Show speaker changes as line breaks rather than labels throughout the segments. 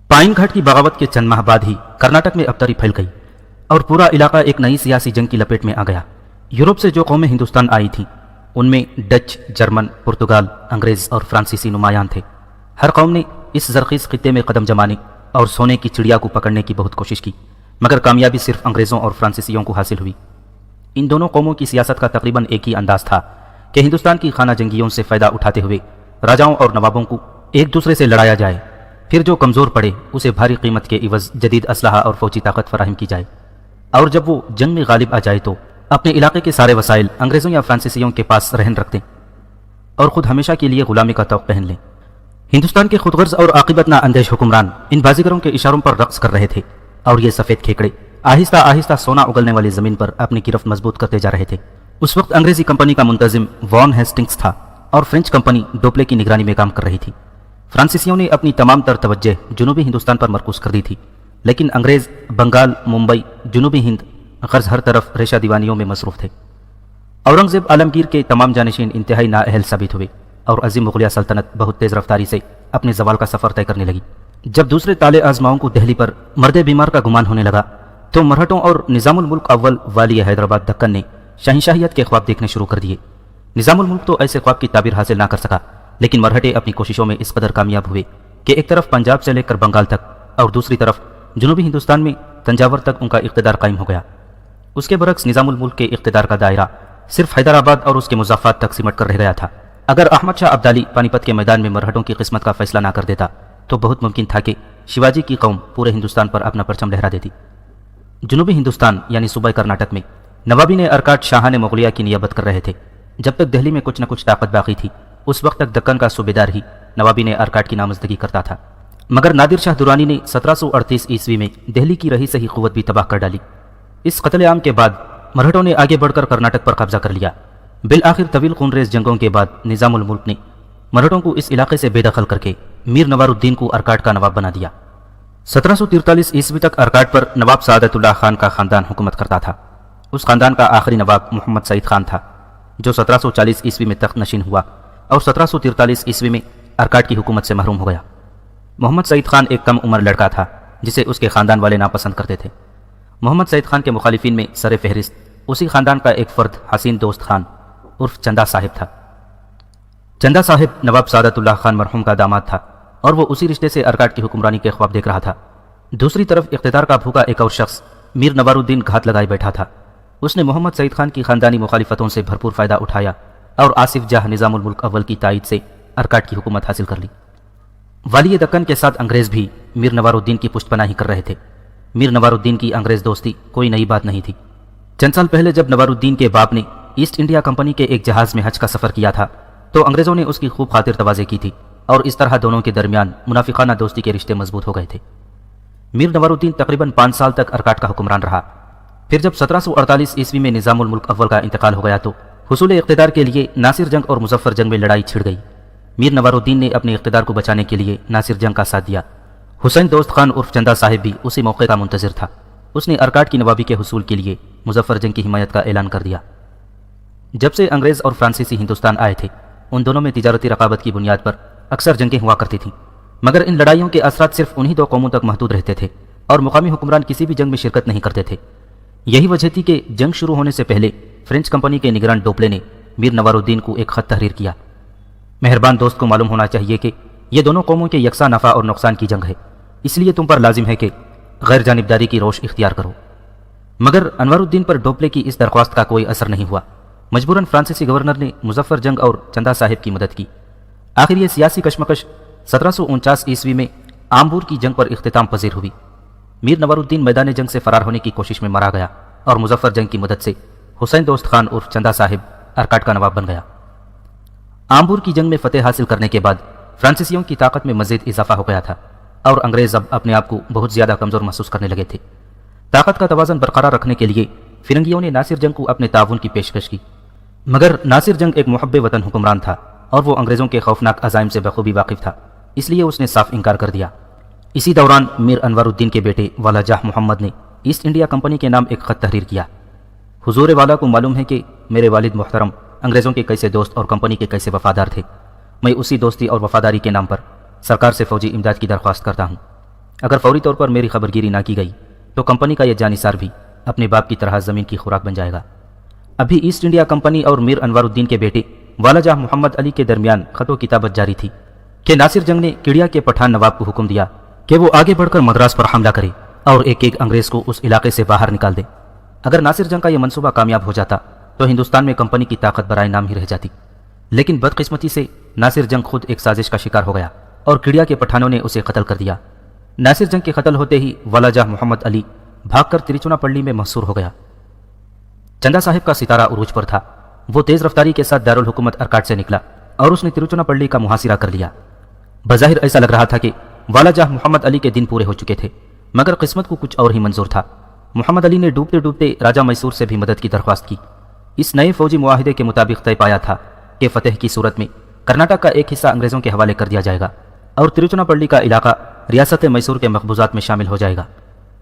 Pine घाट की बगावत के चंद माह बाद ही कर्नाटक में अबतरी फैल गई और पूरा इलाका एक नई सियासी जंग की लपेट में आ गया। यूरोप से जो कौमें हिंदुस्तान आई थीं उनमें डच, जर्मन, पुर्तगाल, अंग्रेज और फ्रांसीसी नुमायां थे। हर कौम ने इस जरखीज खित्ते में कदम जमाने और सोने की चिड़िया को पकड़ने की बहुत कोशिश की, मगर कामयाबी सिर्फ अंग्रेज़ों और फ्रांसीसियों को हासिल हुई। इन दोनों कौमों की सियासत का तकरीबन एक ही अंदाज था कि हिंदुस्तान की खाना जंगियों से फ़ायदा उठाते हुए राजाओं और नवाबों को एक दूसरे से लड़ाया जाए, फिर जो कमज़ोर पड़े उसे भारी कीमत के इवज़ जदीद असलहा और फौजी ताकत फराहम की जाए, और जब वो जंग में गालिब आ जाए तो अपने इलाके के सारे वसाइल अंग्रेज़ों या फ्रांसीसियों के पास रहन रख दें और ख़ुद हमेशा के लिए ग़ुलामी का तौक़ पहन लें। हिंदुस्तान के खुदगर्ज और आक़िबत ना अंदेश हुक्मरान इन बाजीगरों के इशारों पर रक्स कर रहे थे और ये सफ़ेद खेकड़े आहिस्ता आहिस्ता सोना उगलने वाली ज़मीन पर अपनी गिरफ्त मजबूत करते जा रहे थे। उस वक्त अंग्रेज़ी कंपनी का मुंतजिम वॉन हेस्टिंग्स था और फ्रेंच कंपनी डोपले की निगरानी में काम कर रही थी। फ्रांसीसियों ने अपनी तमाम तर तवज्जो जुनूबी हिंदुस्तान पर मरकूज़ कर दी थी, लेकिन अंग्रेज़ बंगाल, मुंबई, जुनूबी हिंद गर्ज हर तरफ रेशा दीवानियों में मसरूफ़ थे। औरंगज़ेब आलमगीर के तमाम जानशीन इंतहाई नाअहल साबित हुए और अजीम मुग़लिया सल्तनत बहुत तेज़ रफ्तारी से अपने जवाल का सफ़र तय करने लगी। जब दूसरे ताले आजमाओं को दिल्ली पर मर्दे बीमार का गुमान होने लगा तो मराठों और निज़ामुल मुल्क अव्वल वाली हैदराबाद दक्कन ने शहंशाहियत के ख्वाब देखने शुरू कर दिए। निज़ामुल मुल्क तो ऐसे ख्वाब की ताबीर हासिल ना कर सका, लेकिन मराठे अपनी कोशिशों में इस कदर कामयाब हुए कि एक तरफ पंजाब से लेकर बंगाल तक और दूसरी तरफ जनूबी हिंदुस्तान में तंजावर तक उनका इक़्तिदार कायम हो गया। उसके बरक्स निज़ामुल मुल्क के इक़्तिदार का दायरा सिर्फ हैदराबाद और उसके मुज़ाफ़ात तक सिमट कर रह गया था। अगर अहमद शाह अब्दाली पानीपत के मैदान में मराठों की किस्मत का फैसला ना कर देता तो बहुत मुमकिन था कि शिवाजी की कौम पूरे हिंदुस्तान पर अपना परचम लहरा देती। जनूबी हिंदुस्तान यानी सूबा कर्नाटक में नवाबी ने अरकाट शाह ने मुग़लिया की नियाबत कर रहे थे। जब तक दिल्ली में कुछ न कुछ ताकत बाकी थी उस वक्त तक दक्कन का सूबेदार ही नवाबी ने अरकाट की नामजदगी करता था, मगर नादिर शाह दुरानी ने 1738 ईस्वी में दिल्ली की रही सही क़ुव्वत भी तबाह कर डाली। इस कत्ल-ए-आम के बाद मराठों ने आगे बढ़कर कर्नाटक पर कब्जा कर लिया। बिल आखिर तवील खूनरेज़ जंगों के बाद निज़ामुल मुल्क ने मराठों को इस इलाके से बेदखल करके मीर नवारुद्दीन को अरकाट का नवाब बना दिया। 1743 ईस्वी तक अरकाट पर नवाब सादतुल्लाह खान का ख़ानदान हुकूमत करता था। उस ख़ानदान का आखिरी नवाब मोहम्मद सईद खान था, जो 1740 ईस्वी में तख्त नशीन हुआ और 1743 ईस्वी में अरकाट की हुकूमत से महरूम हो गया। मोहम्मद सईद खान एक कम उम्र लड़का था जिसे उसके ख़ानदान वाले नापसंद करते थे। मोहम्मद सईद खान के मुखालिफिन में सर फहरिस्त उसी ख़ानदान का एक फ़र्द हसीन दोस्त खान उर्फ चंदा साहिब था। चंदा साहिब नवाब सादतुल्लाह खान मरहूम का दामाद था और वो उसी रिश्ते से अरकाट की हुक्मरानी के ख्वाब देख रहा था। दूसरी तरफ इख्तिदार का भूखा एक और शख्स मीर नवारुद्दीन घात लगाए बैठा था। उसने मोहम्मद सईद खान की ख़ानदानी मुखालिफतों से भरपूर फ़ायदा उठाया और आसिफ जाह निज़ामुल मुल्क अव्वल की तायद से अरकाट की हुकूमत हासिल कर ली। वाली दक्कन के साथ अंग्रेज़ भी मीर नवारुद्दीन की पुष्टपनाही कर रहे थे। मीर नवारुद्दीन की अंग्रेज़ दोस्ती कोई नई बात नहीं थी। चंद साल पहले जब नवारुद्दीन के बाप ने ईस्ट इंडिया कंपनी के एक जहाज़ में हज का सफ़र किया था तो अंग्रेज़ों ने उसकी खूब खातिर तवाज़े की थी और इस तरह दोनों के दरमियान मुनाफिकाना दोस्ती के रिश्ते मजबूत हो गए थे। मीर नवारुद्दीन तकरीबन 5 साल तक अरकाट का हुक्मरान रहा। फिर जब 1748 ईस्वी में निज़ामुल मुल्क अव्वल का इंतकाल हो गया तो हुसूल इक़्तिदार के लिए नासिर जंग और मुज़फ़्फ़र जंग में लड़ाई छिड़ गई। मीर नवारुद्दीन ने अपने इक़्तिदार को बचाने के लिए नासिर जंग का साथ दिया। हुसैन दोस्त खान उर्फ चंदा साहिब भी उसी मौके का मुंतज़िर था। उसने अरकाट की नवाबी के हुसूल के लिए मुज़फ़्फ़र जंग की हिमायत का ऐलान कर दिया। जब से अंग्रेज़ और फ्रांसीसी हिंदुस्तान आए थे उन दोनों में तिजारती रकाबत की बुनियाद पर अक्सर जंगें हुआ करती थीं, मगर इन लड़ाइयों के असरात सिर्फ उन्हीं दो कौमों तक महदूद रहते थे और मुकामी हुक्मरान किसी भी जंग में शिरकत नहीं करते थे। यही वजह थी कि जंग शुरू होने से पहले फ्रेंच कंपनी के निगरान डोपले ने मीर नवारुद्दीन को एक ख़त तहरीर किया। मेहरबान दोस्त को मालूम होना चाहिए कि ये दोनों कौमों के यकसा नफ़ा और नुकसान की जंग है, इसलिए तुम पर लाजिम है कि गैर जानिबदारी की रोश इख्तियार करो। मगर अनवरुद्दीन पर डोपले की इस दरख्वास्त का कोई असर नहीं हुआ। मजबूरन फ्रांसीसी गवर्नर ने मुज़फ़्फ़र जंग और चंदा साहिब की मदद की। आखिर ये सियासी कशमकश 1749 ईस्वी में आम्बूर की जंग पर इख्तिताम पजीर हुई। मीर नवारुद्दीन मैदान जंग से फरार होने की कोशिश में मारा गया और मुज़फ़्फ़र जंग की मदद से हुसैन दोस्त खान उर्फ चंदा साहिब अरकाट का नवाब बन गया। आम्बूर की जंग में फतेह हासिल करने के बाद फ्रांसीसियों की ताकत में मज़ीद इजाफा हो गया था और अंग्रेज़ अब अपने आप को बहुत ज़्यादा कमज़ोर महसूस करने लगे थे। ताकत का तवाज़न बरकरार रखने के लिए फिरंगियों ने नासिर जंग को अपने ताउन की पेशकश की, मगर नासिर जंग एक मुहब्बे वतन हुक्मरान था और वो अंग्रेज़ों के खौफनाक अज़ाइम से बखूबी वाकिफ़ था, इसलिए उसने साफ इनकार कर दिया। इसी दौरान मीर अनवरुद्दीन के बेटे वाला जाह मोहम्मद ने ईस्ट इंडिया कंपनी के नाम एक ख़त तहरीर किया। हुजूर वाला को मालूम है कि मेरे वालिद मुहतरम अंग्रेज़ों के कैसे दोस्त और कंपनी के कैसे वफादार थे। मैं उसी दोस्ती और वफादारी के नाम पर सरकार से फ़ौजी इमदाद की दरख्वास्त करता हूँ। अगर फौरी तौर पर मेरी खबरगिरी ना की गई तो कंपनी का यह जानिसार भी अपने बाप की तरह ज़मीन की खुराक बन जाएगा। अभी ईस्ट इंडिया कंपनी और मीर अनवारुद्दीन के बेटे वालाजाह मोहम्मद अली के दरमियान खतो किताबत जारी थी कि नासिर जंग ने किड़िया के पठान नवाब को हुक्म दिया कि वो आगे बढ़कर मद्रास पर हमला करे और एक एक अंग्रेज को उस इलाके से बाहर निकाल दे। अगर नासिर जंग का यह मंसूबा कामयाब हो जाता तो हिंदुस्तान में कंपनी की ताकत बराए नाम ही रह जाती। लेकिन बदकिस्मती से नासिर जंग खुद एक साजिश का शिकार हो गया और किड़िया के पठानों ने उसे कत्ल कर दिया। नासिर जंग के कत्ल होते ही वालाजाह मोहम्मद अली भागकर तिरुचुनापल्ली में महसूर हो गया। चंदा साहिब का सितारा उरूज पर था। वो तेज रफ्तारी के साथ दारुल हुकूमत अरकाट से निकला और उसने तिरुचुनापल्ली का मुहासिरा कर लिया। बज़ाहिर ऐसा लग रहा था कि वालाजाह मोहम्मद अली के दिन पूरे हो चुके थे, मगर किस्मत को कुछ और ही मंजूर था। मोहम्मद अली ने डूबते डूबते राजा मैसूर से भी मदद की दरख्वास्त की। इस नए फौजी मुआहिदे के मुताबिक तय पाया था कि फतेह की सूरत में कर्नाटक का एक हिस्सा अंग्रेजों के हवाले कर दिया जाएगा और तिरुचुनापल्ली का इलाका रियासत मैसूर के मकबूजात में शामिल हो जाएगा।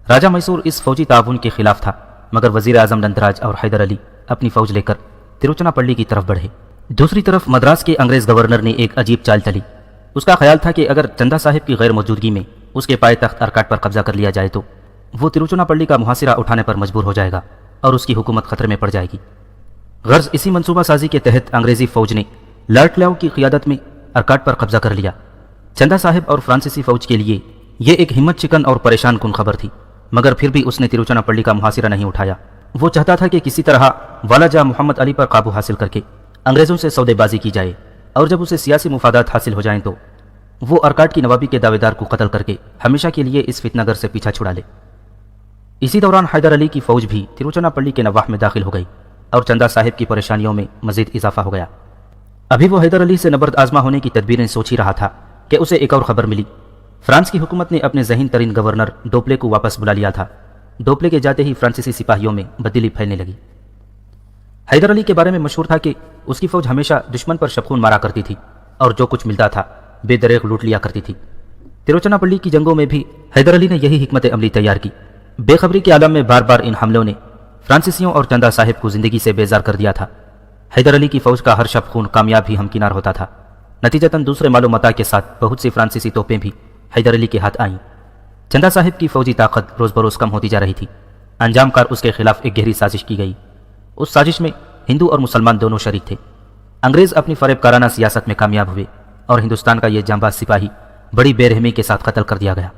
राजा मैसूर इस फौजी ताउन के खिलाफ था, मगर वजीर आजम नंदराज और हैदर अली अपनी फौज लेकर तिरुचुनापल्ली की तरफ बढ़े। दूसरी तरफ मद्रास के अंग्रेज गवर्नर ने एक अजीब चाल चली। उसका ख्याल था कि अगर चंदा साहिब की गैर मौजूदगी में उसके पाए तख्त अरकाट पर कब्जा कर लिया जाए तो वो तिरुचुनापल्ली का मुहासिरा उठाने पर मजबूर हो जाएगा और उसकी हुकूमत खतरे में पड़ जाएगी। गर्ज इसी मंसूबा साजी के तहत अंग्रेजी फौज ने लॉर्ड क्लाउ की क़ियादत में अरकाट पर कब्जा कर लिया। चंदा साहिब और फ्रांसीसी फौज के लिए ये एक हिम्मत चिकन और परेशान कुन खबर थी, मगर फिर भी उसने तिरुचुनापल्ली का मुहासिरा नहीं उठाया। वो चाहता था कि किसी तरह वालाजाह मोहम्मद अली पर काबू हासिल करके अंग्रेजों से सौदेबाजी की जाए और जब उसे सियासी मुफादात हासिल हो जाएं तो वो अरकाट की नवाबी के दावेदार को कत्ल करके हमेशा के लिए इस फितनागर से पीछा छुड़ा ले। इसी दौरान हैदर अली की फौज भी तिरुचुनापल्ली के नवाह में दाखिल हो गई और चंदा साहिब की परेशानियों में मजीद इजाफा हो गया। अभी वो हैदर अली से नबर्द आजमा होने की तदबीरें सोच ही रहा था कि उसे एक और खबर मिली। फ्रांस की हुकूमत ने अपने ज़हीन तरीन गवर्नर डोपले को वापस बुला लिया था। डोपले के जाते ही फ्रांसीसी सिपाहियों में बददिली फैलने लगी। हैदर अली के बारे में मशहूर था कि उसकी फौज हमेशा दुश्मन पर शबखून मारा करती थी और जो कुछ मिलता था बेदरेग लूट लिया करती थी। तिरुचुनापल्ली की जंगों में भी हैदर अली ने यही हिकमत अमली तैयार की। बेखबरी के आलम में बार बार इन हमलों ने फ्रांसीसियों और चंदा साहिब को जिंदगी से बेजार कर दिया था। हैदर अली की फौज का हर शब खून कामयाब ही हमकिनार होता था। नतीजतन दूसरे मालूमात के साथ बहुत सी फ्रांसीसी तोपें भी हैदर अली के हाथ आईं। चंदा साहिब की फौजी ताकत रोज़ बरोज़ कम होती जा रही थी। अंजामकार उसके खिलाफ एक गहरी साजिश की गई। उस साजिश में हिंदू और मुसलमान दोनों शरीक थे। अंग्रेज़ अपनी फरेबकाराना सियासत में कामयाब हुए और हिंदुस्तान का यह जांबाज सिपाही बड़ी बेरहमी के साथ कत्ल कर दिया गया।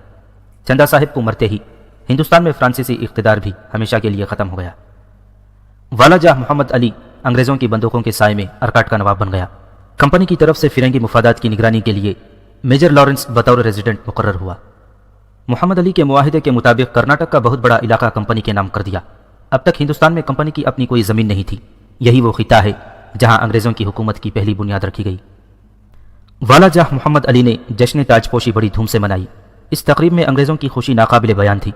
चंदा साहिब को मरते ही हिंदुस्तान में फ्रांसीसी इख्तिदार भी हमेशा के लिए ख़त्म हो गया। वालाजाह मोहम्मद अली अंग्रेज़ों की बंदूकों के साए में अरकाट का नवाब बन गया। कंपनी की तरफ से फिरंगी मुफादात की निगरानी के लिए मेजर लॉरेंस बतौर रेजिडेंट मुकर्रर हुआ। मोहम्मद अली के मुआहिदे के मुताबिक कर्नाटक का बहुत बड़ा इलाका कंपनी के नाम कर दिया। अब तक हिंदुस्तान में कंपनी की अपनी कोई ज़मीन नहीं थी। यही वो खिता है जहां अंग्रेज़ों की हुकूमत की पहली बुनियाद रखी गई। वालाजाह मोहम्मद अली ने जश्न ताजपोशी बड़ी धूम से मनाई। इस तकरीब में अंग्रेज़ों की खुशी नाकाबिले बयान थी।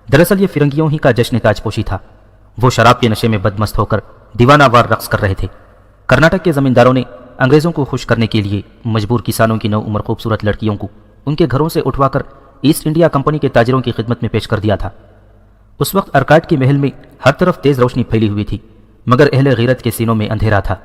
दरअसल ये फिरंगियों ही का जश्न ताजपोशी था। वो शराब के नशे में बदमस्त होकर दीवानावार रक्स कर रहे थे। कर्नाटक के ज़मींदारों ने अंग्रेज़ों को खुश करने के लिए मजबूर किसानों की नौ उम्र खूबसूरत लड़कियों को उनके घरों से उठवाकर ईस्ट इंडिया कंपनी के ताजिरों की खिदमत में पेश कर दिया था। उस वक्त अरकाट के महल में हर तरफ तेज़ रोशनी फैली हुई थी, मगर अहले गैरत के सीनों में अंधेरा था।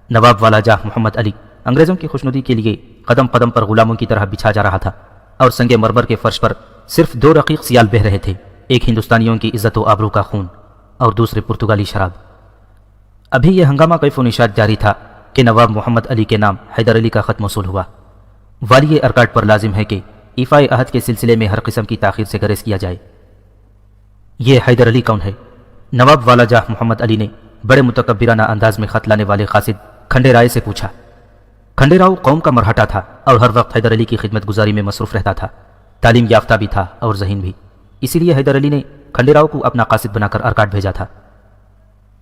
नवाब वालाजाह मोहम्मद अली अंग्रेज़ों की खुशनुदी के लिए कदम कदम पर गुलामों की तरह बिछा जा रहा था और संगे मरमर के फर्श पर सिर्फ दो रकीक सियाल बह रहे थे, एक हिंदुस्तानियों की इज्जत व आबरू का खून और दूसरे पुर्तगाली शराब। अभी यह हंगामा कैफ निशात जारी था कि नवाब मोहम्मद अली के नाम हैदर अली का ख़त मौसूल हुआ। वाली अरकाट पर लाजिम है कि ईफ़ाए अहद के सिलसिले में हर किस्म की ताख़ीर से गरेज किया जाए। ये हैदर अली कौन है? नवाब वालाजाह मोहम्मद अली ने बड़े मुतकब्बिराना अंदाज में ख़त लाने वाले कासिद खंडेराय से पूछा। खंडेराव कौम का मरहटा था और हर वक्त हैदर अली की खिदमत गुजारी में मसरूफ़ रहता था। तालीम याफ्ता भी था और ज़हीन भी, इसीलिए हैदर अली ने खंडेराव को अपना कासिद बनाकर अरकाट भेजा था।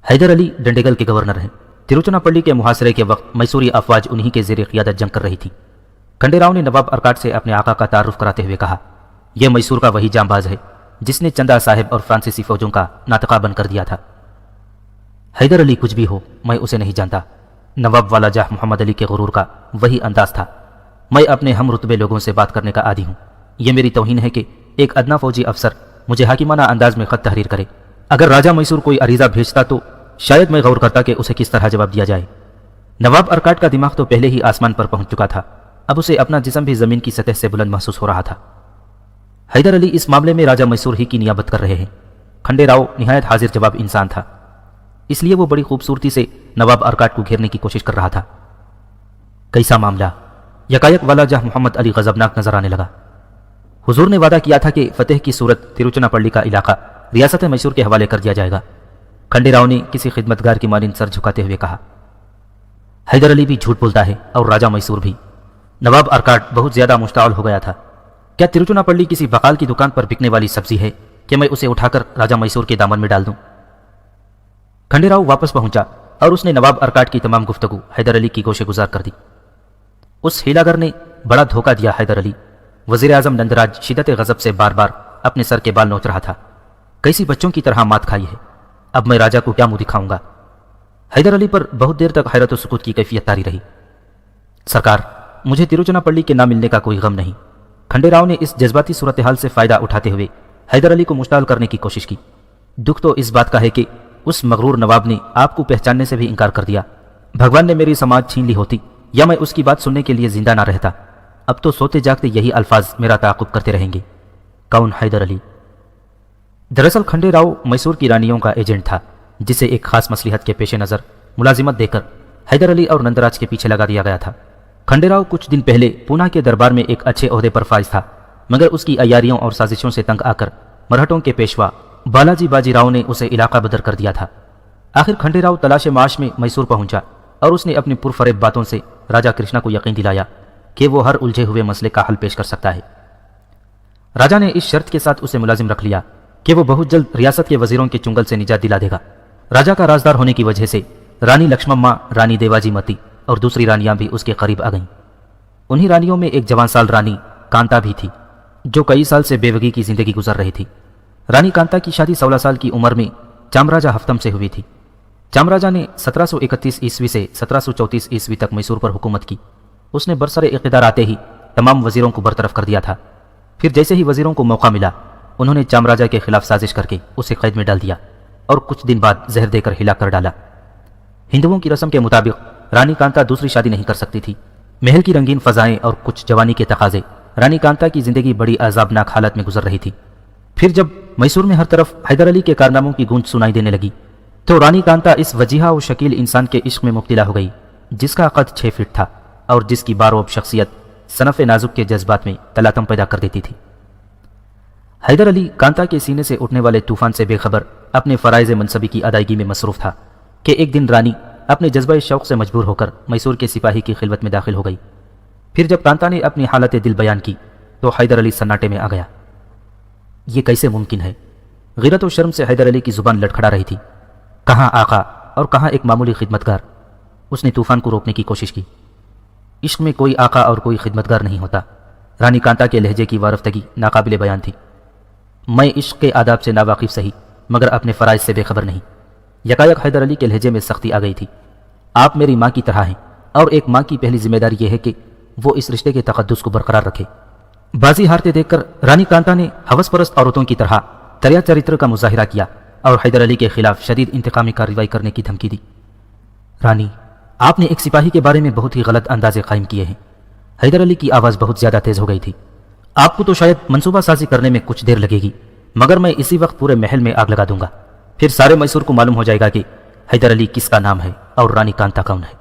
हैदर अली डंडेगल के गवर्नर हैं। तिरुचुनापल्ली के मुहासरे के वक्त मैसूरी अफवाज उन्हीं के ज़ेर क़ियादत जंग कर रही थी। खंडेराव ने नवाब अरकाट से अपने आका का तारुफ कराते हुए कहा, यह मैसूर का वही जांबाज है जिसने चंदा साहिब और फ्रांसीसी फौजों का नातका बंद कर दिया था। हैदर अली कुछ भी हो, मैं उसे नहीं जानता। नवाब वालाजाह मोहम्मद अली के गुरूर का वही अंदाज था। मैं अपने हम रुतबे लोगों से बात करने का आदी हूँ। यह मेरी तौहीन है कि एक अदना फौजी अफसर मुझे हाकिमाना अंदाज में ख़त तहरीर करे। अगर राजा मैसूर कोई अरीज़ा भेजता तो शायद मैं गौर करता कि उसे किस तरह जवाब दिया जाए। नवाब अरकाट का दिमाग तो पहले ही आसमान पर पहुंच चुका था, अब उसे अपना जिस्म भी ज़मीन की सतह से बुलंद महसूस हो रहा था। हैदर अली इस मामले में राजा मैसूर ही की नियाबत कर रहे हैं। खंडे राव निहायत हाजिर जवाब इंसान था, इसलिए वो बड़ी खूबसूरती से नवाब अरकाट को घेरने की कोशिश कर रहा था। कैसा मामला? यकायक वाला जह मोहम्मद अली गजबनाक नजर आने लगा। हुजूर ने वादा किया था कि फतेह की सूरत तिरुचनापल्ली का इलाका रियासत मैसूर के हवाले कर दिया जाएगा। खंडे राव ने किसी खिदमतगार की मानिंद सर झुकाते हुए कहा। हैदर अली भी झूठ बोलता है और राजा मैसूर भी। नवाब अरकाट बहुत ज्यादा मुश्ताल हो गया था। क्या तिरुचनापल्ली किसी बकाल की दुकान पर बिकने वाली सब्जी है कि मैं उसे उठाकर राजा मैसूर के दामन में डाल दूं? खंडे राव वापस पहुंचा और उसने नवाब अरकाट की तमाम गुफ्तगू हैदर अली की गोशे गुजार कर दी। उस हीलागर ने बड़ा धोखा दिया हैदर अली। वजीर आजम नंदराज शिदत गजब से बार बार अपने सर के बाल नोच रहा था। कैसी बच्चों की तरह मात खाई है, अब मैं राजा को क्या मुंह दिखाऊंगा? हैदर अली पर बहुत देर तक हैरत और सुकूत की कैफियत तारी रही। सरकार, मुझे तिरुचनापल्ली के ना मिलने का कोई गम नहीं। खंडे राव ने इस जज्बाती सूरत हाल से फायदा उठाते हुए हैदर अली को मुश्ताल करने की कोशिश की। दुख तो इस बात का है कि उस मगरूर नवाब ने आपको पहचानने से भी इनकार कर दिया। भगवान ने मेरी समाज छीन ली होती या मैं उसकी बात सुनने के लिए जिंदा ना रहता। अब तो सोते जागते यही अल्फाज मेरा ताक़ुब करते रहेंगे। कौन हैदर अली? दरअसल खंडे राव मैसूर की रानियों का एजेंट था, जिसे एक खास मसलिहत के पेश नज़र मुलाजिमत देकर हैदर अली और नंदराज के पीछे लगा दिया गया था। खंडे राव कुछ दिन पहले पूना के दरबार में एक अच्छे ओहदे पर फाइज था, मगर उसकी अयारियों और साजिशों से तंग आकर मराठों के पेशवा बालाजी बाजीराव ने उसे इलाका बदर कर दिया था। आखिर खंडे राव तलाश माश में मैसूर पहुंचा और उसने अपनी पुरफरेब बातों से राजा कृष्णा को यकीन दिलाया कि वो हर उलझे हुए मसले का हल पेश कर सकता है। राजा ने इस शर्त के साथ उसे मुलाजिम रख लिया कि वो बहुत जल्द रियासत के वजीरों के चुंगल से निजात दिला देगा। राजा का राजदार होने की वजह से रानी लक्ष्मम्मा, रानी देवाजी मती और दूसरी रानियां भी उसके करीब आ गईं। उन्हीं रानियों में एक जवान साल रानी कांता भी थी, जो कई साल से बेवगी की जिंदगी गुजर रही थी। रानी कांता की शादी 16 साल की उम्र में चामराजा हफ्तम से हुई थी। चामराजा ने 1731 ईस्वी से 1734 ईस्वी तक मैसूर पर हुकूमत की। उसने बरसरे इक़्तिदार आते ही तमाम वजीरों को बरतरफ कर दिया था। फिर जैसे ही वजीरों को मौका मिला, उन्होंने चामराजा के खिलाफ साजिश करके उसे कैद में डाल दिया और कुछ दिन बाद जहर देकर हिला कर डाला। हिंदुओं की रस्म के मुताबिक रानी कांता दूसरी शादी नहीं कर सकती थी। महल की रंगीन फजाएं और कुछ जवानी के तकाजे रानी कांता की जिंदगी बड़ी अजाबनाक हालत में गुजर रही थी। फिर जब मैसूर में हर तरफ हैदर अली के कारनामों की गूंज सुनाई देने लगी, तो रानी कांता इस वजीहा और शकील इंसान के इश्क में मुब्तला हो गई, जिसका कद 6 फीट था और जिसकी बारोब शख्सियत सनफ़ नाजुक के जज्बात में तलातम पैदा कर देती थी। हैदर अली कांता के सीने से उठने वाले तूफान से बेखबर अपने फ़राइज़ मनसबी की अदायगी में मसरूफ़ था कि एक दिन रानी अपने जज्बा शौक़ से मजबूर होकर मैसूर के सिपाही की खिलवत में दाखिल हो गई। फिर जब कांता ने अपनी हालत दिल बयान की तो हैदर अली सन्नाटे में आ गया। ये कैसे मुमकिन है? गिरत और शर्म से हैदर अली की जुबान लड़खड़ा रही थी। कहाँ आका और कहाँ एक मामूली खिदमतगार? उसने तूफान को रोकने की कोशिश की। इश्क में कोई आका और कोई खिदमतगार नहीं होता। रानी कांता के लहजे की वारफ्तगी नाकाबिले बयान थी। मैं इश्क के आदाब से नावाकिफ सही, मगर अपने फ़राइज़ से बेखबर नहीं। यकायक हैदर अली के लहजे में सख्ती आ गई थी। आप मेरी माँ की तरह हैं और एक माँ की पहली जिम्मेदारी यह है कि वो इस रिश्ते के तकद्दुस को बरकरार रखे। बाजी हारते देखकर रानी कांता ने हवस परस्त औरतों की तरह तरिया चरित्र का मुजाहिरा किया और हैदर अली के खिलाफ शदीद इंतकामी कार्रवाई करने की धमकी दी। रानी, आपने एक सिपाही के बारे में बहुत ही गलत अंदाजे कायम किए हैं। हैदर अली की आवाज़ बहुत ज़्यादा तेज़ हो गई थी। आपको तो शायद मनसूबा साजी करने में कुछ देर लगेगी, मगर मैं इसी वक्त पूरे महल में आग लगा दूंगा। फिर सारे मैसूर को मालूम हो जाएगा कि हैदर अली किसका नाम है और रानी कांता कौन है।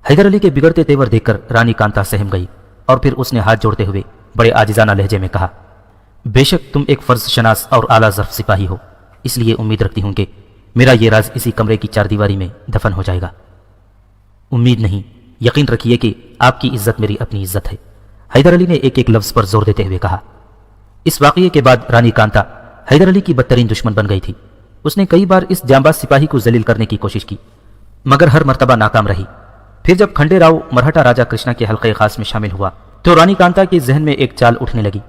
हैदर अली के बिगड़ते तेवर देखकर रानी कांता सहम गई और फिर उसने हाथ जोड़ते हुए बड़े आजिजाना लहजे में कहा, बेशक तुम एक फर्ज शनास और आला ज़र्फ सिपाही हो, इसलिए उम्मीद रखती हूं कि मेरा ये राज इसी कमरे की चारदीवारी में दफन हो जाएगा। उम्मीद नहीं, यकीन रखिए कि आपकी इज्जत मेरी अपनी इज्जत है, हैदर अली ने एक एक लफ्ज़ पर जोर देते हुए कहा। इस वाक़ये के बाद रानी कांता हैदर अली की बदतरीन दुश्मन बन गई थी। उसने कई बार इस जांबाज सिपाही को जलील करने की कोशिश की, मगर हर मर्तबा नाकाम रही। फिर जब खंडे राव मराठा राजा कृष्णा के हल्के खास में शामिल हुआ तो रानी कांता के जहन में एक चाल उठने लगी।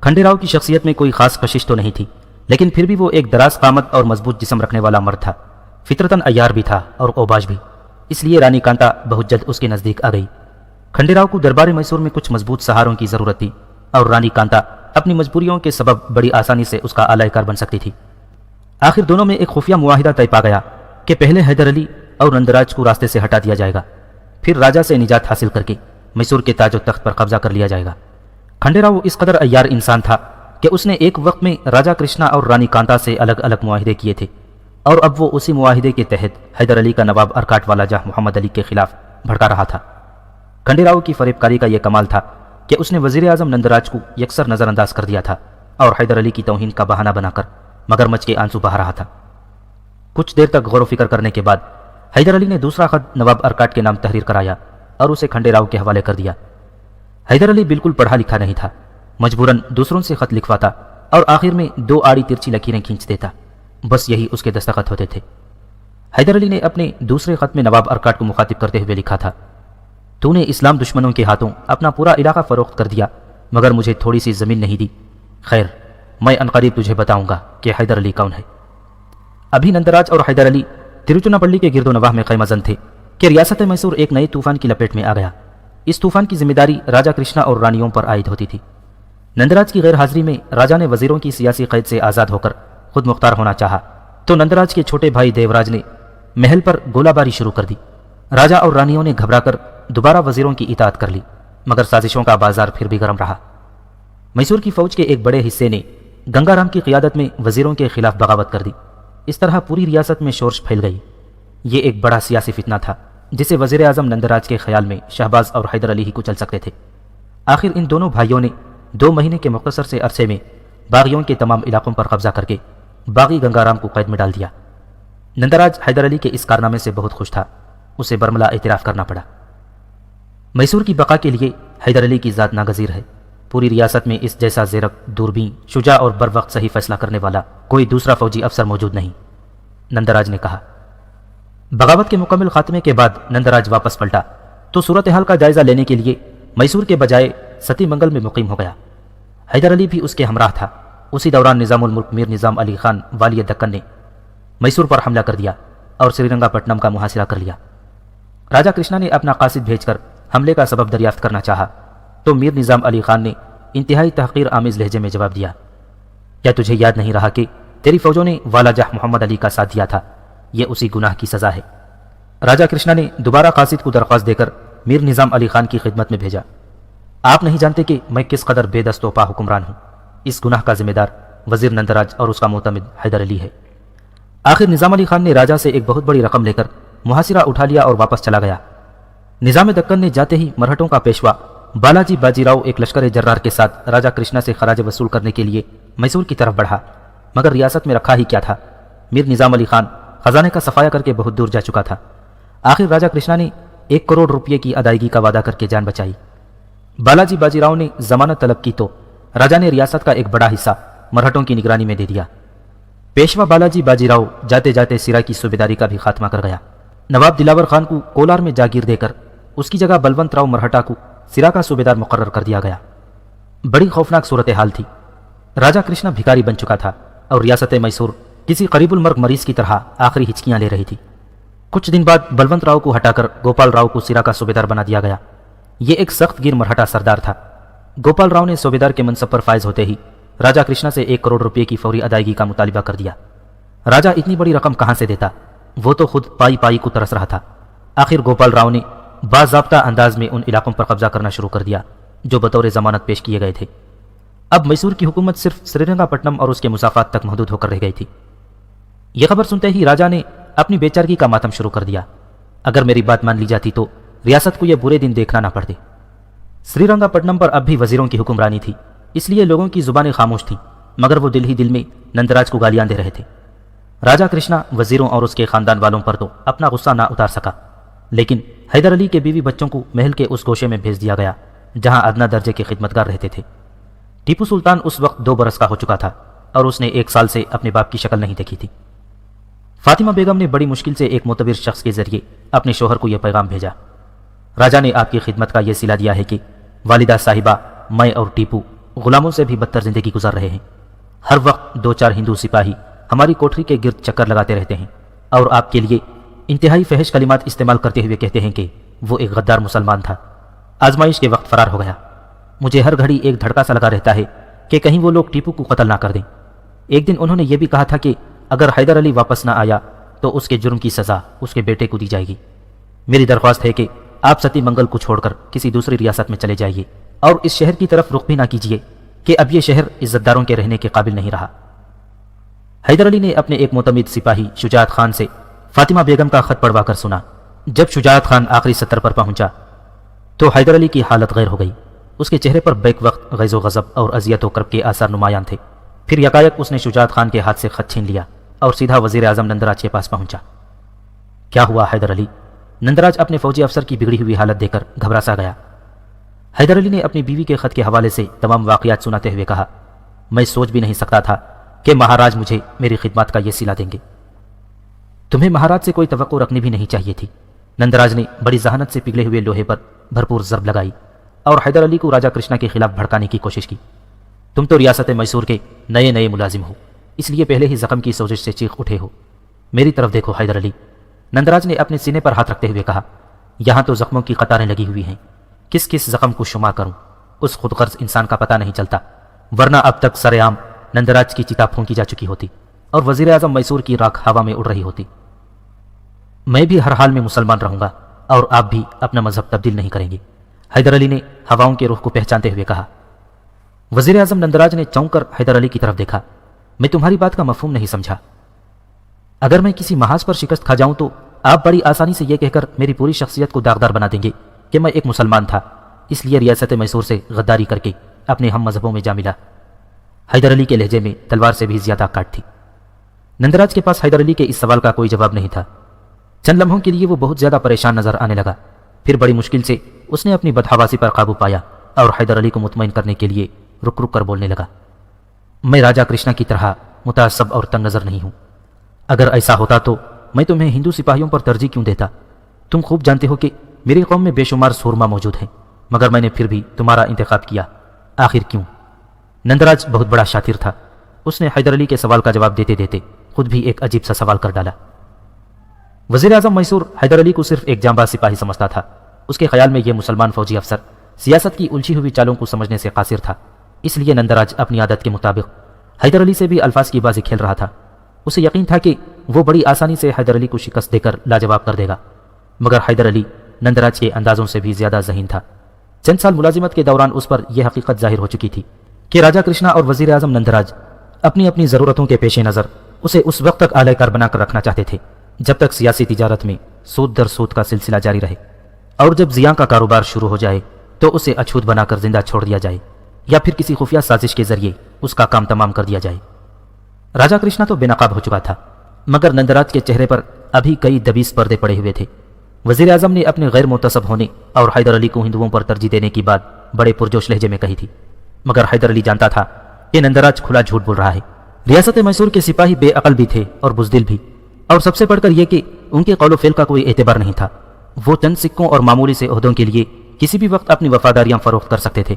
खंडे राव की शख्सियत में कोई खास कशिश तो नहीं थी, लेकिन फिर भी वो एक दराज कामत और मजबूत जिस्म रखने वाला मर्द था। फितरतन अय्यार भी था और ओबाज भी, इसलिए रानी कांता बहुत जल्द उसके नज़दीक आ गई। खंडे राव को दरबार मैसूर में कुछ मजबूत सहारों की ज़रूरत थी और रानी कांता अपनी मजबूरियों के सबब बड़ी आसानी से उसका आलायकार बन सकती थी। आखिर दोनों में एक खुफिया मुआहिदा तय पा गया कि पहले हैदर अली और नंदराज को रास्ते से हटा दिया जाएगा, फिर राजा से निजात हासिल करके मैसूर के ताज और तख्त पर कब्जा कर लिया जाएगा। खंडे राव इस कदर अय्यार इंसान था کہ اس نے ایک وقت میں راجا کرشنا اور رانی کانتا سے الگ الگ معاہدے کیے تھے اور اب وہ اسی معاہدے کے تحت حیدر علی کا نواب ارکاٹ والا جاہ محمد علی کے خلاف بھڑکا رہا تھا۔ کھنڈے راؤ کی فریب کاری کا یہ کمال تھا کہ اس نے وزیر اعظم نندراج کو یکسر نظر انداز کر دیا تھا اور حیدر علی کی توہین کا بہانہ بنا کر مگرمچھ کے آنسو بہا رہا تھا۔ کچھ دیر تک غور و فکر کرنے کے بعد حیدر علی نے دوسرا خط نواب ارکاٹ کے نام تحریر کرایا اور اسے کھنڈے راؤ کے حوالے کر دیا۔ حیدر علی بالکل پڑھا لکھا نہیں تھا، مجبوراً دوسروں سے خط لکھواتا اور آخر میں 2 آڑی ترچھی لکیریں کھینچ دیتا، بس یہی اس کے دستخط ہوتے تھے۔ حیدر علی نے اپنے دوسرے خط میں نواب ارکاٹ کو مخاطب کرتے ہوئے لکھا تھا، تو نے اسلام دشمنوں کے ہاتھوں اپنا پورا علاقہ فروخت کر دیا مگر مجھے تھوڑی سی زمین نہیں دی۔ خیر، میں عنقریب تجھے بتاؤں گا کہ حیدر علی کون ہے۔ ابھی نندراج اور حیدر علی تروچناپلی کے گرد و نواح میں خیمہ زن تھے کہ ریاست میسور ایک نئے طوفان کی لپیٹ میں آ گیا۔ اس طوفان کی ذمہ داری راجا کرشنا اور رانیوں پر عائد ہوتی تھی۔ نندراج کی غیر حاضری میں راجا نے وزیروں کی سیاسی قید سے آزاد ہو کر خود مختار ہونا چاہا تو نندراج کے چھوٹے بھائی دیوراج نے محل پر گولہ باری شروع کر دی۔ راجا اور رانیوں نے گھبرا کر دوبارہ وزیروں کی اطاعت کر لی مگر سازشوں کا بازار پھر بھی گرم رہا۔ میسور کی فوج کے ایک بڑے حصے نے گنگا رام کی قیادت میں وزیروں کے خلاف بغاوت کر دی۔ اس طرح پوری ریاست میں شورش پھیل گئی۔ یہ ایک بڑا سیاسی فتنہ تھا جسے وزیر اعظم نندراج کے خیال میں شہباز اور حیدر علی ہی کو چل سکتے تھے۔ آخر ان دونوں بھائیوں نے 2 مہینے کے مختصر سے عرصے میں باغیوں کے تمام علاقوں پر قبضہ کر کے باغی گنگا رام کو قید میں ڈال دیا۔ نندراج حیدر علی کے اس کارنامے سے بہت خوش تھا، اسے برملا اعتراف کرنا پڑا۔ میسور کی بقا کے لیے حیدر علی کی ذات ناگزیر ہے۔ پوری ریاست میں اس جیسا زیرک، دوربین، شجاع اور بر وقت صحیح فیصلہ کرنے والا کوئی دوسرا فوجی افسر موجود نہیں، نندراج نے کہا۔ بغاوت کے مکمل خاتمے کے بعد نندراج واپس پلٹا تو صورتحال کا جائزہ لینے کے لیے میسور کے بجائے ستی منگل میں مقیم ہو گیا۔ حیدر علی بھی اس کے ہمراہ تھا۔ اسی دوران نظام الملک میر نظام علی خان والی دکن نے میسور پر حملہ کر دیا اور سری رنگا پٹنم کا محاصرہ کر لیا۔ راجا کرشنا نے اپنا قاصد بھیج کر حملے کا سبب دریافت کرنا چاہا تو میر نظام علی خان نے انتہائی تحقیر آمیز لہجے میں جواب دیا، کیا تجھے یاد نہیں رہا کہ تیری فوجوں نے والا جاہ محمد علی کا ساتھ دیا تھا؟ یہ اسی گناہ کی سزا ہے۔ راجا کرشنا نے دوبارہ قاصد کو درخواست دے کر میر نظام علی خان کی خدمت میں بھیجا۔ آپ نہیں جانتے کہ میں کس قدر بے دست و پا حکمران ہوں۔ اس گناہ کا ذمہ دار وزیر نندراج اور اس کا معتمد حیدر علی ہے۔ آخر نظام علی خان نے راجا سے ایک بہت بڑی رقم لے کر محاصرہ اٹھا لیا اور واپس چلا گیا۔ نظام دکن نے جاتے ہی مرہٹوں کا پیشوا بالاجی باجی راؤ ایک لشکر جرار کے ساتھ راجا کرشنا سے خراج وصول کرنے کے لیے میسور کی طرف بڑھا، مگر ریاست میں رکھا ہی کیا تھا۔ میر نظام علی خان خزانے کا صفایا کر کے بہت دور جا چکا تھا۔ آخر راجا کرشنا نے 1 کروڑ روپے کی ادائیگی کا وعدہ کر کے جان بچائی۔ بالاجی باجی راؤ نے ضمانت طلب کی تو راجا نے ریاست کا ایک بڑا حصہ مرہٹوں کی نگرانی میں دے دیا۔ پیشوا بالاجی باجی راؤ جاتے جاتے سرا کی صوبیداری کا بھی خاتمہ کر گیا۔ نواب دلاور خان کو کولار میں جاگیر دے کر اس کی جگہ بلونت راؤ مرہٹا کو سرا کا صوبیدار مقرر کر دیا گیا۔ بڑی خوفناک صورتحال تھی۔ راجا کرشنا بھکاری بن چکا تھا اور ریاست میسور کسی قریب المرگ مریض کی طرح آخری ہچکیاں لے رہی تھی۔ کچھ دن بعد بلونت راؤ کو ہٹا کر گوپال راؤ کو سرا کا صوبیدار بنا دیا گیا۔ یہ ایک سخت گیر مرہٹا سردار تھا۔ گوپال راؤ نے صوبیدار کے منصب پر فائز ہوتے ہی راجا کرشنا سے 1 کروڑ روپے کی فوری ادائیگی کا مطالبہ کر دیا۔ راجا اتنی بڑی رقم کہاں سے دیتا؟ وہ تو خود پائی پائی کو ترس رہا تھا۔ آخر گوپال راؤ نے باضابطہ انداز میں ان علاقوں پر قبضہ کرنا شروع کر دیا جو بطور ضمانت پیش کیے گئے تھے۔ اب میسور کی حکومت صرف سری رنگا پٹنم اور اس کے مسافات تک محدود ہو کر رہ گئی تھی۔ یہ خبر سنتے ہی راجا نے اپنی بے چارگی کا ماتم شروع کر دیا۔ اگر میری بات مان لی جاتی تو ریاست کو یہ برے دن دیکھنا نہ پڑتے۔ سری رنگا پٹنم پر اب بھی وزیروں کی حکمرانی تھی، اس لیے لوگوں کی زبانیں خاموش تھیں، مگر وہ دل ہی دل میں نندراج کو گالیاں دے رہے تھے۔ راجا کرشنا وزیروں اور اس کے خاندان والوں پر تو اپنا غصہ نہ اتار سکا، لیکن حیدر علی کے بیوی بچوں کو محل کے اس گوشے میں بھیج دیا گیا جہاں ادنا درجے کے خدمتگار رہتے تھے۔ ٹیپو سلطان اس وقت 2 برس کا ہو چکا تھا اور اس نے 1 سال سے اپنے باپ کی شکل نہیں دیکھی تھی۔ فاطمہ بیگم نے بڑی مشکل سے ایک معتبر شخص کے ذریعے اپنے شوہر کو یہ پیغام بھیجا، راجا نے آپ کی خدمت کا یہ صلہ دیا ہے کہ والدہ صاحبہ، میں اور ٹیپو غلاموں سے بھی بدتر زندگی گزار رہے ہیں۔ ہر وقت 2-4 ہندو سپاہی ہماری کوٹری کے گرد چکر لگاتے رہتے ہیں اور آپ کے لیے انتہائی فحش کلمات استعمال کرتے ہوئے کہتے ہیں کہ وہ ایک غدار مسلمان تھا، آزمائش کے وقت فرار ہو گیا۔ مجھے ہر گھڑی ایک دھڑکا سا لگا رہتا ہے کہ کہیں وہ لوگ ٹیپو کو قتل نہ کر دیں۔ ایک دن انہوں نے یہ بھی کہا تھا کہ اگر حیدر علی واپس نہ آیا تو اس کے جرم کی سزا اس کے بیٹے کو دی جائے گی۔ میری درخواست ہے کہ آپ ستی منگل کو چھوڑ کر کسی دوسری ریاست میں چلے جائیے اور اس شہر کی طرف رخ بھی نہ کیجیے۔ کہ اب یہ شہر عزتداروں کے رہنے کے قابل نہیں رہا۔ حیدر علی نے اپنے ایک معتمد سپاہی شجاعت خان سے فاطمہ بیگم کا خط پڑھوا کر سنا۔ جب شجاعت خان آخری سطر پر پہنچا تو حیدر علی کی حالت غیر ہو گئی۔ اس کے چہرے پر بیک وقت غیظ و غضب اور اذیت و کرب کے آثار نمایاں تھے۔ پھر یکایک اس نے شجاعت خان کے ہاتھ سے خط چھین لیا اور سیدھا وزیر اعظم نندراج کے پاس پہنچا۔ کیا ہوا حیدر علی؟ نندراج اپنے فوجی افسر کی بگڑی ہوئی حالت دیکھ کر گھبرا سا گیا۔ حیدر علی نے اپنی بیوی کے خط کے حوالے سے تمام واقعات سناتے ہوئے کہا، میں سوچ بھی نہیں سکتا تھا کہ مہاراج مجھے میری خدمات کا یہ صلہ دیں گے۔ تمہیں مہاراج سے کوئی توقع رکھنی بھی نہیں چاہیے تھی۔ نندراج نے بڑی ذہانت سے پگھلے ہوئے لوہے پر بھرپور ضرب لگائی اور حیدر علی کو راجہ کرشنا کے خلاف بھڑکانے کی کوشش کی۔ تم تو ریاست میسور کے نئے ملازم ہو، اس لیے پہلے ہی زخم کی سوزش سے چیخ اٹھے ہو۔ میری طرف دیکھو حیدر علی، نندراج نے اپنے سینے پر ہاتھ رکھتے ہوئے کہا، یہاں تو زخموں کی قطاریں لگی ہوئی ہیں، کس کس زخم کو شمار کروں؟ اس خود غرض انسان کا پتہ نہیں چلتا، ورنہ اب تک سر عام نندراج کی چتا پھونکی جا چکی ہوتی اور وزیر اعظم میسور کی راکھ ہوا میں اڑ رہی ہوتی۔ میں بھی ہر حال میں مسلمان رہوں گا اور آپ بھی اپنا مذہب تبدیل نہیں کریں گے، حیدر علی نے ہواؤں کے رخ کو پہچانتے ہوئے کہا۔ وزیر اعظم نندراج نے چونک کر حیدر علی کی طرف دیکھا۔ میں تمہاری بات کا مفہوم نہیں سمجھا۔ اگر میں کسی محاذ پر شکست کھا جاؤں تو آپ بڑی آسانی سے یہ کہہ کر میری پوری شخصیت کو داغدار بنا دیں گے کہ میں ایک مسلمان تھا، اس لیے ریاست میسور سے غداری کر کے اپنے ہم مذہبوں میں جا ملا۔ حیدر علی کے لہجے میں تلوار سے بھی زیادہ کاٹ تھی۔ نندراج کے پاس حیدر علی کے اس سوال کا کوئی جواب نہیں تھا۔ چند لمحوں کے لیے وہ بہت زیادہ پریشان نظر آنے لگا۔ پھر بڑی مشکل سے اس نے اپنی بدحواسی پر قابو پایا اور حیدر علی کو مطمئن کرنے کے لیے رک رک کر بولنے لگا، میں راجہ کرشنا کی طرح متعصب اور تنگ نظر نہیں ہوں۔ اگر ایسا ہوتا تو میں تمہیں ہندو سپاہیوں پر ترجیح کیوں دیتا؟ تم خوب جانتے ہو کہ میری قوم میں بے شمار سورما موجود ہیں، مگر میں نے پھر بھی تمہارا انتخاب کیا۔ آخر کیوں؟ نندراج بہت بڑا شاطر تھا۔ اس نے حیدر علی کے سوال کا جواب دیتے دیتے خود بھی ایک عجیب سا سوال کر ڈالا۔ وزیر اعظم میسور حیدر علی کو صرف ایک جانباز سپاہی سمجھتا تھا۔ اس کے خیال میں یہ مسلمان فوجی افسر سیاست کی الجھی ہوئی چالوں کو سمجھنے سے قاصر تھا، اس لیے نندراج اپنی عادت کے مطابق حیدر علی سے بھی الفاظ کی بازی کھیل رہا تھا۔ اسے یقین تھا کہ وہ بڑی آسانی سے حیدر علی کو شکست دے کر لاجواب کر دے گا، مگر حیدر علی نندراج کے اندازوں سے بھی زیادہ ذہین تھا۔ چند سال ملازمت کے دوران اس پر یہ حقیقت ظاہر ہو چکی تھی کہ راجہ کرشنا اور وزیر اعظم نندراج اپنی اپنی ضرورتوں کے پیش نظر اسے اس وقت تک اعلی کار بنا کر رکھنا چاہتے تھے جب تک سیاسی تجارت میں سود در سود کا سلسلہ جاری رہے، اور جب زیاں کا کاروبار شروع ہو جائے تو اسے اچھوت بنا کر زندہ چھوڑ دیا جائے یا پھر کسی خفیہ سازش کے ذریعے اس کا کام تمام کر دیا جائے۔ راجہ کرشنا تو بے نقاب ہو چکا تھا، مگر نندراج کے چہرے پر ابھی کئی دبیس پردے پڑے ہوئے تھے۔ وزیر اعظم نے اپنے غیر متصب ہونے اور حیدر علی کو ہندوؤں پر ترجیح دینے کی بات بڑے پرجوش لہجے میں کہی تھی، مگر حیدر علی جانتا تھا کہ نندراج کھلا جھوٹ بول رہا ہے۔ ریاست میسور کے سپاہی بے عقل بھی تھے اور بزدل بھی، اور سب سے بڑھ کر یہ کہ ان کے قول و فعل کا کوئی اعتبار نہیں تھا۔ وہ چند سکوں اور معمولی سے عہدوں کے لیے کسی بھی وقت اپنی وفاداریاں فروخت کر سکتے تھے۔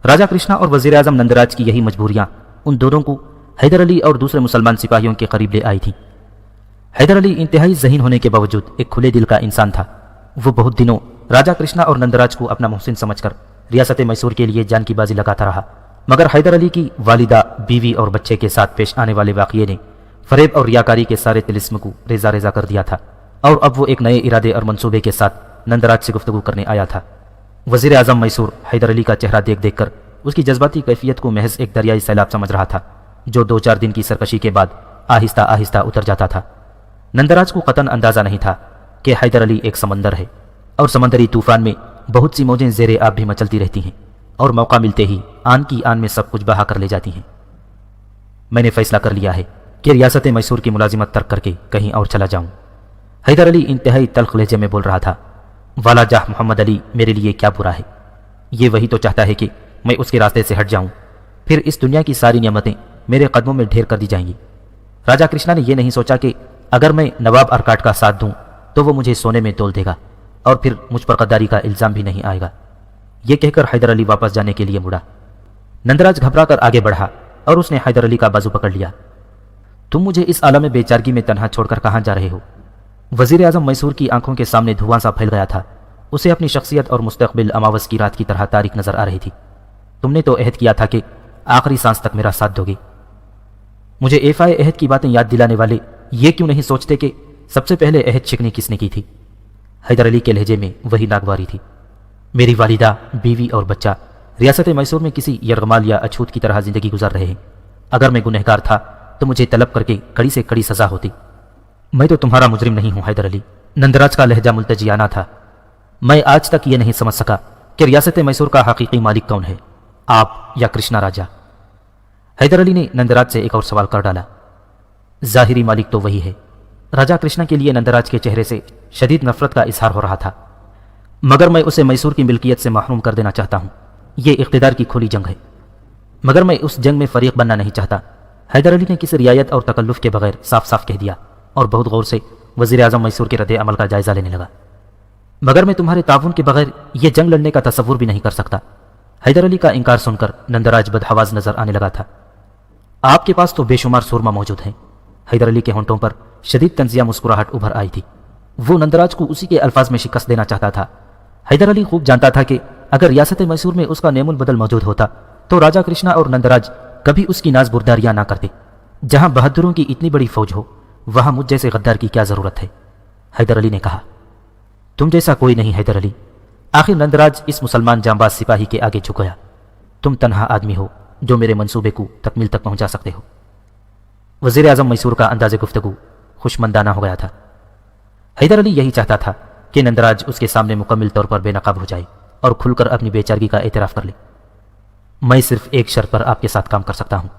راجہ کرشنا اور وزیر اعظم نندراج کی یہی مجبوریاں ان دونوں کو حیدر علی اور دوسرے مسلمان سپاہیوں کے قریب لے آئی تھیں۔ حیدر علی انتہائی ذہین ہونے کے باوجود ایک کھلے دل کا انسان تھا۔ وہ بہت دنوں راجہ کرشنا اور نندراج کو اپنا محسن سمجھ کر ریاست میسور کے لیے جان کی بازی لگاتا رہا، مگر حیدر علی کی والدہ، بیوی اور بچے کے ساتھ پیش آنے والے واقعے نے فریب اور ریاکاری کے سارے طلسم کو ریزہ ریزہ کر دیا تھا، اور اب وہ ایک نئے ارادے اور منصوبے کے ساتھ نندراج سے گفتگو کرنے آیا تھا۔ وزیر اعظم میسور حیدر علی کا چہرہ دیکھ دیکھ کر اس کی جذباتی کیفیت کو محض ایک دریائی سیلاب سمجھ رہا تھا جو 2-4 دن کی سرکشی کے بعد آہستہ آہستہ اتر جاتا تھا۔ نندراج کو قطعاً اندازہ نہیں تھا کہ حیدر علی ایک سمندر ہے، اور سمندری طوفان میں بہت سی موجیں زیر آب بھی مچلتی رہتی ہیں اور موقع ملتے ہی آن کی آن میں سب کچھ بہا کر لے جاتی ہیں۔ میں نے فیصلہ کر لیا ہے کہ ریاست میسور کی ملازمت ترک کر کے کہیں اور چلا جاؤں۔ حیدر علی انتہائی تلخ لہجے میں بول رہا تھا۔ والا جاہ محمد علی میرے لیے کیا برا ہے؟ یہ وہی تو چاہتا ہے کہ میں اس کے راستے سے ہٹ جاؤں، پھر اس دنیا کی ساری نعمتیں میرے قدموں میں ڈھیر کر دی جائیں گی۔ راجہ کرشنا نے یہ نہیں سوچا کہ اگر میں نواب ارکاٹ کا ساتھ دوں تو وہ مجھے سونے میں تول دے گا اور پھر مجھ پر غداری کا الزام بھی نہیں آئے گا۔ یہ کہہ کر حیدر علی واپس جانے کے لیے مڑا۔ نندراج گھبرا کر آگے بڑھا اور اس نے حیدر علی کا بازو پکڑ لیا۔ تم مجھے اس عالم بے چارگی میں تنہا چھوڑ کر کہاں جا رہے ہو؟ وزیر اعظم میسور کی آنکھوں کے سامنے دھواں سا پھیل گیا تھا۔ اسے اپنی شخصیت اور مستقبل اماوس کی رات کی طرح تاریک نظر آ رہی تھی۔ تم نے تو عہد کیا تھا کہ آخری سانس تک میرا ساتھ دو گے۔ مجھے ایفائے عہد کی باتیں یاد دلانے والے یہ کیوں نہیں سوچتے کہ سب سے پہلے عہد شکنی کس نے کی تھی؟ حیدر علی کے لہجے میں وہی ناگواری تھی۔ میری والدہ، بیوی اور بچہ रियासत मैसूर में किसी यरगमाल या अछूत की तरह जिंदगी गुजार रहे हैं। अगर मैं गुनहगार था तो मुझे तलब करके कड़ी से कड़ी सजा होती। मैं तो तुम्हारा मुजरिम नहीं हूं हैदर अली। नंदराज का लहजा मुल्तजियाना था। मैं आज तक ये नहीं समझ सका कि रियासत मैसूर का हकीकी मालिक कौन है, आप या कृष्णा राजा। हैदर अली ने नंदराज से एक और सवाल कर डाला। जाहिरी मालिक तो वही है। राजा कृष्णा के लिए नंदराज के चेहरे से शदीद नफरत का इजहार हो रहा था। मगर मैं उसे मैसूर की मिल्कियत से महरूम कर देना चाहता हूं। यह इख्तिदार की खुली जंग है, मगर मैं उस जंग में फरीक बनना नहीं चाहता। हैदर अली ने किसी रियायत और तकल्लुफ के बगैर साफ साफ कह दिया और बहुत गौर से वजीर आजम मैसूर के रद्द अमल का जायजा लेने लगा। मगर मैं तुम्हारे ताउन के बगैर यह जंग लड़ने का तसव्वुर भी नहीं कर सकता। हैदर अली का इंकार सुनकर नंदराज बदहवाज नजर आने लगा था। आपके पास तो बेशुमार सुरमा मौजूद हैं। हैदर अली के होंठों पर शदीद तंजिया मुस्कुराहट उभर आई थी। वो नंदराज को उसी के अल्फाज में शिकस्त देना चाहता था। हैदर अली खूब जानता था कि अगर रियासत मैसूर में उसका नेमुल बदल मौजूद होता तो राजा कृष्णा और नंदराज कभी उसकी नाज बुरदारियां ना करते। जहां बहादुरों की इतनी बड़ी फौज हो वहां मुझ जैसे गद्दार की क्या जरूरत है। हैदर अली ने कहा, तुम जैसा कोई नहीं हैदर अली। आखिर नंदराज इस मुसलमान जांबाज सिपाही के आगे झुक गया। तुम तन्हा आदमी हो जो मेरे मंसूबे को तकमील तक पहुंचा सकते हो। वजीर आजम मैसूर का अंदाज़ गुफ्तगू खुशमंदाना हो गया था। हैदर अली यही चाहता था कि नंदराज उसके सामने मुकम्मल तौर पर बेनकाब हो जाए और खुलकर अपनी बेचारगी का एतराफ़ कर ले। मैं सिर्फ एक शर्त पर आपके साथ काम कर सकता हूं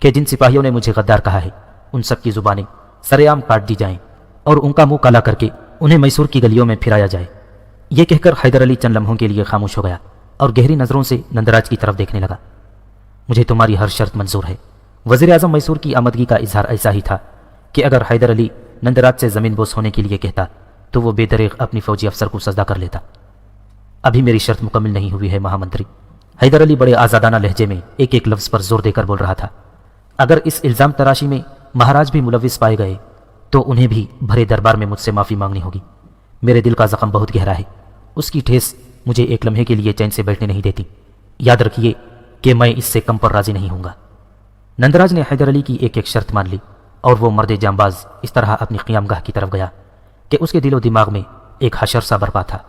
कि जिन सिपाहियों ने मुझे गद्दार कहा है उन सब की जुबानें सरेआम काट दी जाएं और उनका मुंह काला करके उन्हें मैसूर की गलियों में फिराया जाए। ये कहकर हैदर अली चंद लम्हों के लिए खामोश हो गया और गहरी नज़रों से नंदराज की तरफ देखने लगा। मुझे तुम्हारी हर शर्त मंजूर है। वज़ीर आज़म मैसूर की आमदगी का इजहार ऐसा ही था कि अगर हैदर अली नंदराज से ज़मीन बोस होने के लिए कहता तो वो बेदरेग अपनी फौजी अफसर को सजदा कर लेता। अभी मेरी शर्त मुकम्मल नहीं हुई है महामंत्री। हैदर अली बड़े आज़ादाना लहजे में एक एक लफ्ज़ पर जोर देकर बोल रहा था। अगर इस इल्ज़ाम तराशी में महाराज भी मुलविस पाए गए तो उन्हें भी भरे दरबार में मुझसे माफ़ी मांगनी होगी। मेरे दिल का ज़ख्म बहुत गहरा है, उसकी ठेस मुझे एक लम्हे के लिए चैन से बैठने नहीं देती। याद रखिए कि मैं इससे कम पर राजी नहीं हूँगा। नंदराज ने हैदर अली की एक एक शर्त मान ली और वो मर्द जांबाज इस तरह अपनी क़ियामगाह की तरफ गया कि उसके दिलो दिमाग में एक हशर सा बरपा था।